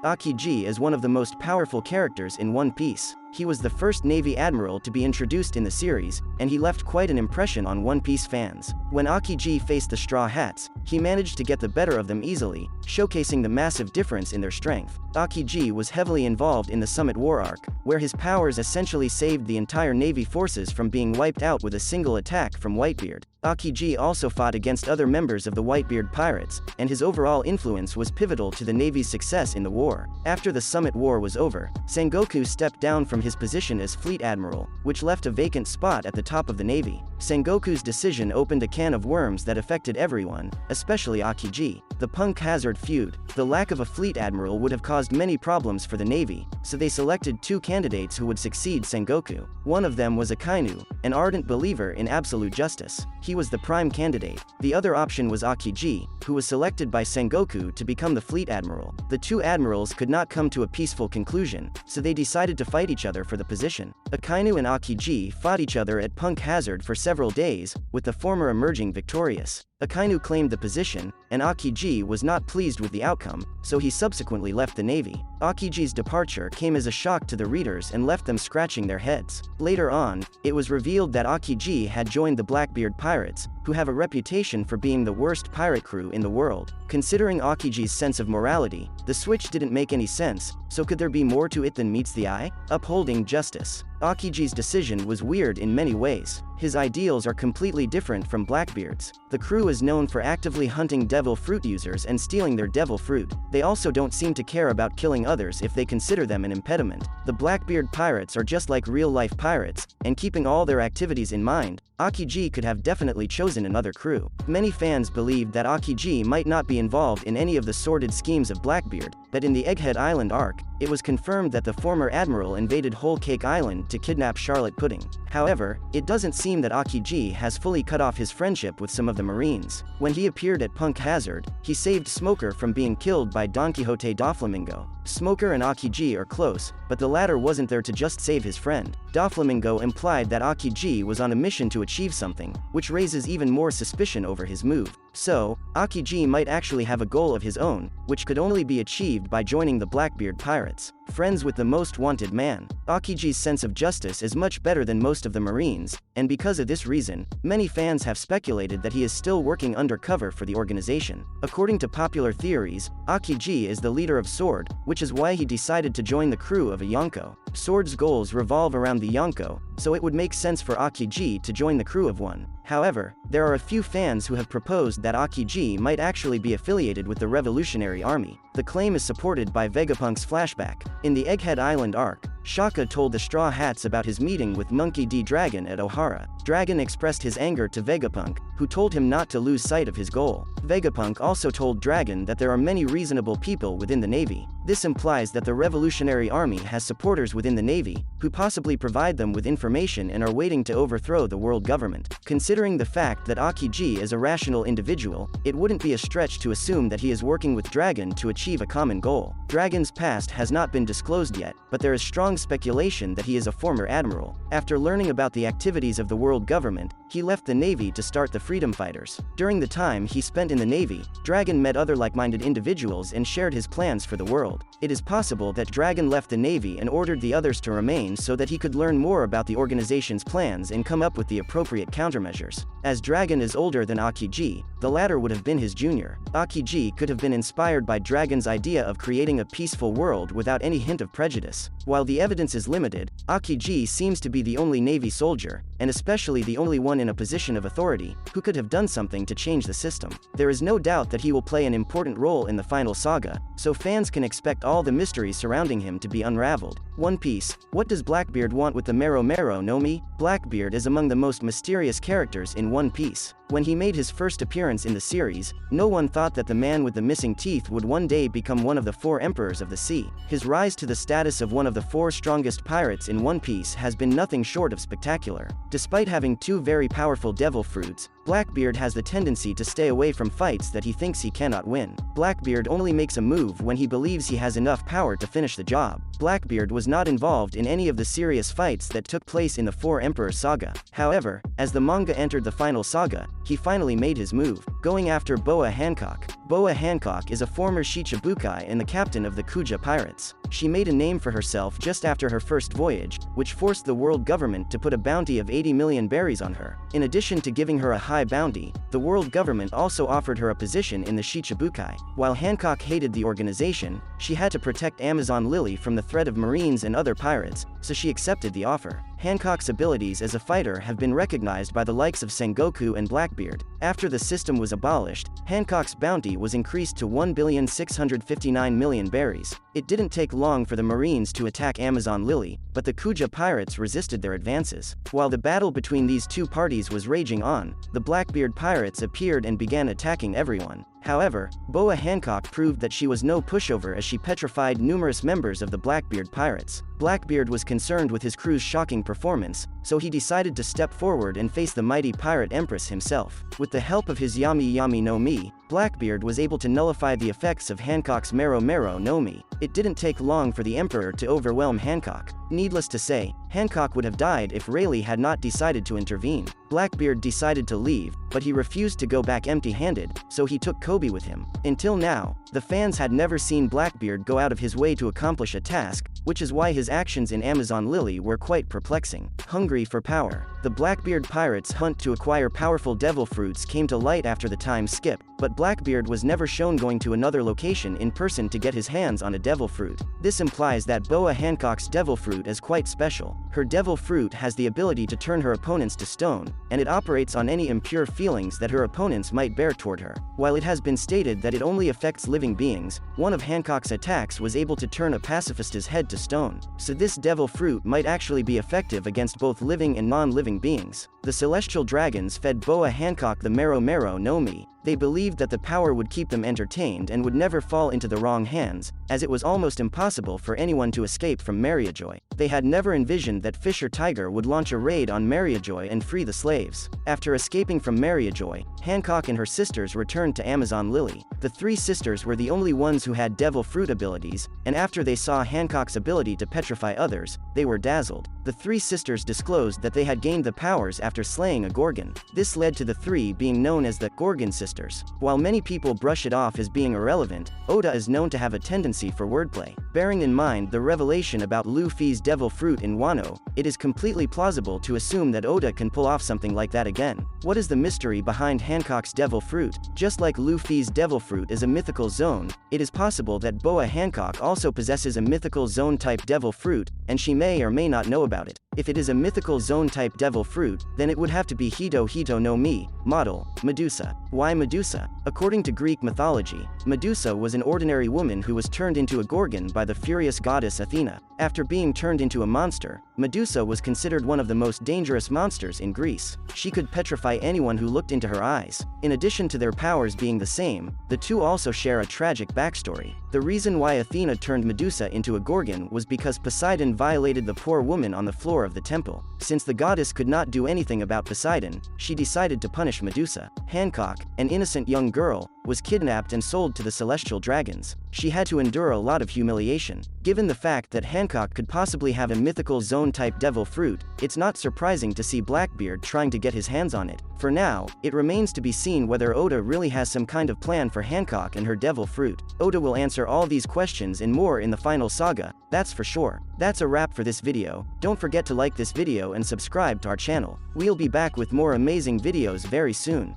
Aokiji is one of the most powerful characters in One Piece. He was the first Navy admiral to be introduced in the series, and he left quite an impression on One Piece fans. When Aokiji faced the Straw Hats, he managed to get the better of them easily, showcasing the massive difference in their strength. Aokiji was heavily involved in the Summit War arc, where his powers essentially saved the entire Navy forces from being wiped out with a single attack from Whitebeard. Aokiji also fought against other members of the Whitebeard pirates, and his overall influence was pivotal to the Navy's success in the war. After the Summit War was over, Sengoku stepped down from his position as Fleet Admiral, which left a vacant spot at the top of the Navy. Sengoku's decision opened a can of worms that affected everyone, especially Aokiji. The Punk Hazard feud. The lack of a Fleet Admiral would have caused many problems for the Navy, so they selected two candidates who would succeed Sengoku. One of them was Akainu, an ardent believer in absolute justice. He was the prime candidate. The other option was Aokiji, who was selected by Sengoku to become the Fleet Admiral. The two admirals could not come to a peaceful conclusion, so they decided to fight each other for the position. Akainu and Aokiji fought each other at Punk Hazard for several days, with the former emerging victorious. Akainu claimed the position, and Aokiji was not pleased with the outcome, so he subsequently left the Navy. Aokiji's departure came as a shock to the readers and left them scratching their heads. Later on, it was revealed that Aokiji had joined the Blackbeard pirates, who have a reputation for being the worst pirate crew in the world. Considering Aokiji's sense of morality, the switch didn't make any sense, so could there be more to it than meets the eye? Upholding justice. Aokiji's decision was weird in many ways. His ideals are completely different from Blackbeard's. The crew is known for actively hunting devil fruit users and stealing their devil fruit. They also don't seem to care about killing others if they consider them an impediment. The Blackbeard pirates are just like real-life pirates, and keeping all their activities in mind, Aokiji could have definitely chosen another crew. Many fans believed that Aokiji might not be involved in any of the sordid schemes of Blackbeard, but in the Egghead Island arc, it was confirmed that the former admiral invaded Whole Cake Island to kidnap Charlotte Pudding. However, it doesn't seem that Aokiji has fully cut off his friendship with some of the Marines. When he appeared at Punk Hazard, he saved Smoker from being killed by Don Quixote Doflamingo. Smoker and Aokiji are close, but the latter wasn't there to just save his friend. Doflamingo implied that Aokiji was on a mission to achieve something, which raises even more suspicion over his move. So, Aokiji might actually have a goal of his own, which could only be achieved by joining the Blackbeard pirates. Friends with the most wanted man. Aokiji's sense of justice is much better than most of the Marines, and because of this reason, many fans have speculated that he is still working undercover for the organization. According to popular theories, Aokiji is the leader of Sword, which is why he decided to join the crew of a Yonko. Sword's goals revolve around the Yonko, so it would make sense for Aokiji to join the crew of one. However, there are a few fans who have proposed that Aokiji might actually be affiliated with the Revolutionary Army. The claim is supported by Vegapunk's flashback. In the Egghead Island arc, Shaka told the Straw Hats about his meeting with Monkey D. Dragon at Ohara. Dragon expressed his anger to Vegapunk, who told him not to lose sight of his goal. Vegapunk also told Dragon that there are many reasonable people within the Navy. This implies that the Revolutionary Army has supporters within the Navy, who possibly provide them with information and are waiting to overthrow the world government. Considering the fact that Aokiji is a rational individual, it wouldn't be a stretch to assume that he is working with Dragon to achieve a common goal. Dragon's past has not been disclosed yet, but there is strong speculation that he is a former admiral. After learning about the activities of the world government, he left the Navy to start the Freedom Fighters. During the time he spent in the Navy, Dragon met other like-minded individuals and shared his plans for the world. It is possible that Dragon left the Navy and ordered the others to remain so that he could learn more about the organization's plans and come up with the appropriate countermeasures. As Dragon is older than Aokiji, the latter would have been his junior. Aokiji could have been inspired by Dragon's idea of creating a peaceful world without any hint of prejudice. While the evidence is limited, Aokiji seems to be the only Navy soldier, and especially the only one in a position of authority, who could have done something to change the system. There is no doubt that he will play an important role in the final saga, so fans can expect all the mysteries surrounding him to be unraveled. One Piece. What does Blackbeard want with the Mero Mero no Mi? Blackbeard is among the most mysterious characters in One Piece. When he made his first appearance in the series, no one thought that the man with the missing teeth would one day become one of the 4 emperors of the sea. His rise to the status of one of the 4 strongest pirates in One Piece has been nothing short of spectacular. Despite having 2 very powerful devil fruits, Blackbeard has the tendency to stay away from fights that he thinks he cannot win. Blackbeard only makes a move when he believes he has enough power to finish the job. Blackbeard was not involved in any of the serious fights that took place in the 4 Emperor saga. However, as the manga entered the final saga, he finally made his move. Going after Boa Hancock. Boa Hancock is a former Shichibukai and the captain of the Kuja pirates. She made a name for herself just after her first voyage, which forced the world government to put a bounty of 80 million berries on her. In addition to giving her a high bounty, the world government also offered her a position in the Shichibukai. While Hancock hated the organization, she had to protect Amazon Lily from the threat of Marines and other pirates, so she accepted the offer. Hancock's abilities as a fighter have been recognized by the likes of Sengoku and Blackbeard. After the system was abolished, Hancock's bounty was increased to 1,659,000,000 berries. It didn't take long for the Marines to attack Amazon Lily, but the Kuja pirates resisted their advances. While the battle between these two parties was raging on, the Blackbeard pirates appeared and began attacking everyone. However, Boa Hancock proved that she was no pushover as she petrified numerous members of the Blackbeard pirates. Blackbeard was concerned with his crew's shocking performance, so he decided to step forward and face the mighty pirate empress himself. With the help of his Yami Yami no Mi, Blackbeard was able to nullify the effects of Hancock's Mero Mero no Mi. It didn't take long for the emperor to overwhelm Hancock. Needless to say, Hancock would have died if Rayleigh had not decided to intervene. Blackbeard decided to leave, but he refused to go back empty-handed, so he took Kobe with him. Until now, the fans had never seen Blackbeard go out of his way to accomplish a task, which is why his actions in Amazon Lily were quite perplexing. Hungry for power. The Blackbeard pirates' hunt to acquire powerful devil fruits came to light after the time skip, but Blackbeard was never shown going to another location in person to get his hands on a devil fruit. This implies that Boa Hancock's devil fruit is quite special. Her devil fruit has the ability to turn her opponents to stone, and it operates on any impure feelings that her opponents might bear toward her. While it has been stated that it only affects living beings, one of Hancock's attacks was able to turn a pacifista's head to stone. So this devil fruit might actually be effective against both living and non-living beings. The celestial dragons fed Boa Hancock the Mero Mero no Mi. They believed that the power would keep them entertained and would never fall into the wrong hands, as it was almost impossible for anyone to escape from Mariajoy. They had never envisioned that Fisher Tiger would launch a raid on Mariajoy and free the slaves. After escaping from Mariajoy, Hancock and her sisters returned to Amazon Lily. The three sisters were the only ones who had devil fruit abilities, and after they saw Hancock's ability to petrify others, they were dazzled. The three sisters disclosed that they had gained the powers after slaying a Gorgon. This led to the three being known as the Gorgon sisters. While many people brush it off as being irrelevant, Oda is known to have a tendency for wordplay. Bearing in mind the revelation about Luffy's devil fruit in Wano, it is completely plausible to assume that Oda can pull off something like that again. What is the mystery behind Hancock's devil fruit? Just like Luffy's devil fruit is a mythical zone, it is possible that Boa Hancock also possesses a mythical zone type devil fruit, and she may or may not know about it. If it is a mythical zone type devil fruit, then it would have to be Hito Hito no Mi, model, Medusa. Why Medusa? According to Greek mythology, Medusa was an ordinary woman who was turned into a Gorgon by the furious goddess Athena. After being turned into a monster, Medusa was considered one of the most dangerous monsters in Greece. She could petrify anyone who looked into her eyes. In addition to their powers being the same, the two also share a tragic backstory. The reason why Athena turned Medusa into a Gorgon was because Poseidon violated the poor woman on the floor of the temple. Since the goddess could not do anything about Poseidon, she decided to punish Medusa. Hancock, an innocent young girl, was kidnapped and sold to the celestial dragons. She had to endure a lot of humiliation. Given the fact that Hancock could possibly have a mythical zone-type devil fruit, it's not surprising to see Blackbeard trying to get his hands on it. For now, it remains to be seen whether Oda really has some kind of plan for Hancock and her devil fruit. Oda will answer all these questions and more in the final saga, that's for sure. That's a wrap for this video. Don't forget to like this video and subscribe to our channel. We'll be back with more amazing videos very soon.